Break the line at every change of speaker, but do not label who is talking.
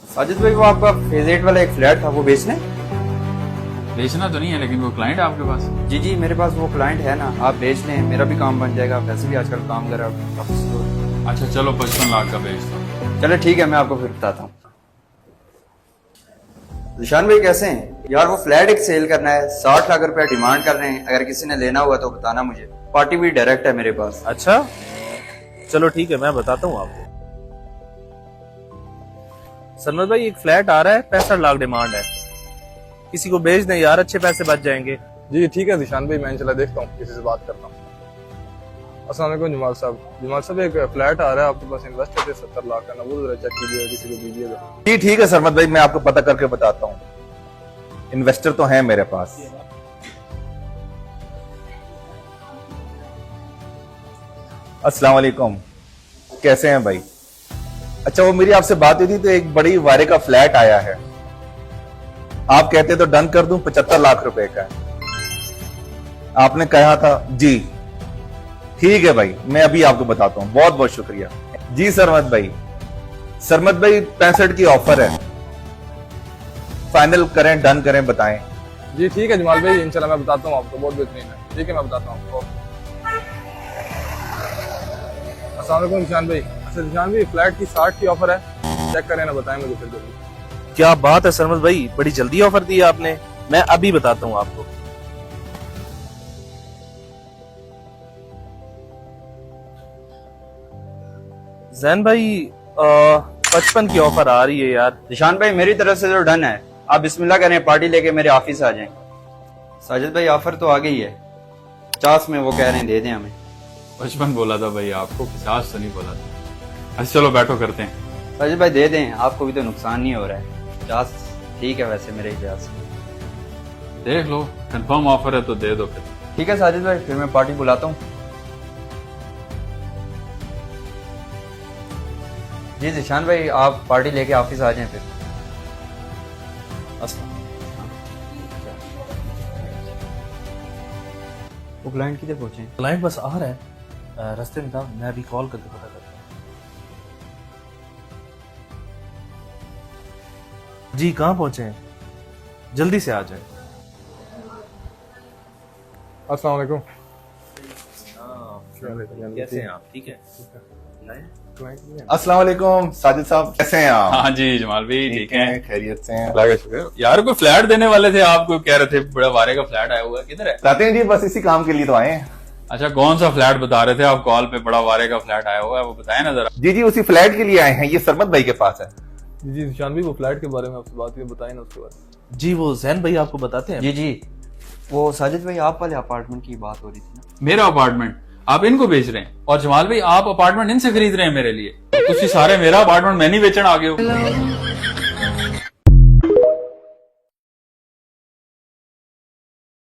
साजिद भाई वो आपका फेज 8 वाला एक फ्लैट था वो बेचने?
बेचना तो नहीं है, लेकिन वो क्लाइंट है आपके पास?
जी जी मेरे पास वो क्लाइंट है ना, आप बेच लें, मेरा भी काम बन जाएगा, वैसे भी आजकल काम कर रहा हूँ।
अच्छा चलो 55 लाख का बेच दो।
चलो ठीक है, मैं आपको फिर बताता हूँ। निशान भाई कैसे हैं यार? वो फ्लैट एक सेल करना है, 60 लाख रुपया डिमांड कर रहे हैं, अगर किसी ने लेना हुआ तो बताना मुझे, पार्टी भी डायरेक्ट है मेरे पास।
अच्छा चलो ठीक है, मैं बताता हूँ आपको। सरमद भाई एक फ्लैट आ रहा है, 65 लाख डिमांड है, किसी को बेच दें यार, अच्छे पैसे बच जाएंगे।
जी ठीक है निशान भाई, मैं इंशाल्लाह देखता हूँ, किसी से बात करता हूँ। अस्सलाम वालेकुम जमाल साहब। जमाल साहब एक फ्लैट आ रहा है आपके पास, इन्वेस्टर थे 70 लाख का ना, वो जरा चेक कीजिएगा, किसी को दीजिएगा।
जी ठीक है सरमद भाई, मैं आपको पता करके बताता हूँ। इन्वेस्टर तो हैं मेरे पास। अस्सलाम वालेकुम, कैसे हैं भाई? अच्छा वो मेरी आपसे बात हुई थी तो एक बड़ी वारे का फ्लैट आया है, आप कहते तो डन कर दूं, 75 लाख रुपए का है। आपने कहा था जी ठीक है भाई, मैं अभी आपको बताता हूं, बहुत बहुत शुक्रिया। जी सरमद भाई, 65 की ऑफर है, फाइनल करें, डन करें, बताएं।
जी ठीक है जमाल भाई, इंशाल्लाह मैं बताता हूँ आपको, बहुत बेहतरीन है। ठीक है मैं बताता हूँ आपको। अस्सलाम वालेकुम निशान भाई। अच्छा निशान भाई फ्लैट की 60 की ऑफर है, चेक करें ना, बताएं मुझे फिर जल्दी।
क्या बात है सरमद भाई, बड़ी जल्दी ऑफर दी है आपने, मैं अभी बताता हूँ आपको। जैन भाई 55 की ऑफर आ रही है यार।
निशान भाई मेरी तरफ से तो डन है, आप बिस्मिल्लाह करें, पार्टी लेके मेरे ऑफिस आ जाएं। साजिद भाई ऑफर तो आ गई है, 50 में वो कह रहे हैं दे दें हमें।
55 बोला था भाई आपको, 50 तो नहीं बोला था। अच्छा चलो बैठो करते हैं।
साजिद भाई दे दें, आपको भी तो नुकसान नहीं हो रहा है। 50 ठीक है वैसे मेरे हिसाब से।
देख लो कंफर्म ऑफर है तो दे दो फिर।
ठीक है साजिद भाई, फिर मैं पार्टी बुलाता हूँ। जी निशान भाई आप पार्टी लेके ऑफिस आ जाएं फिर। वो क्लाइंट किधर पहुंचे?
क्लाइंट बस आ रहा है, रास्ते में था, मैं अभी कॉल करके पता करता हूँ। जी कहाँ पहुंचे हैं, जल्दी से आ जाए।
अस्सलाम वालेकुम।
कैसे हैं आप? ठीक है।
अस्सलाम वालेकुम साजिद साहब, कैसे हैं आप?
हाँ जी जमाल भाई ठीक है,
खैरियत से हैं?
अल्लाह का शुक्र। यार कोई फ्लैट देने वाले थे, आपको कह रहे थे बड़ा वारे का फ्लैट आया हुआ है, किधर है?
बताते हैं जी, बस इसी काम के लिए तो आए हैं।
अच्छा कौन सा फ्लैट बता रहे थे आप कॉल पे, बड़ा वारे का फ्लैट आया हुआ है, वो बताए ना जरा।
जी जी उसी फ्लैट के लिए आए हैं, ये सरमद भाई के पास है।
जी निशान भाई वो फ्लैट के बारे में आपसे बात हुई, बताएं ना उसके बारे में।
जी वो जैन भाई आपको बताते हैं।
जी जी वो साजिद भाई आप वाले अपार्टमेंट की बात हो रही थी ना।
मेरा अपार्टमेंट आप इनको बेच रहे हैं, और जमाल भाई आप अपार्टमेंट इनसे खरीद रहे हैं मेरे लिए, तुसी सारे मेरा अपार्टमेंट मैं नहीं बेचने आ गए हो।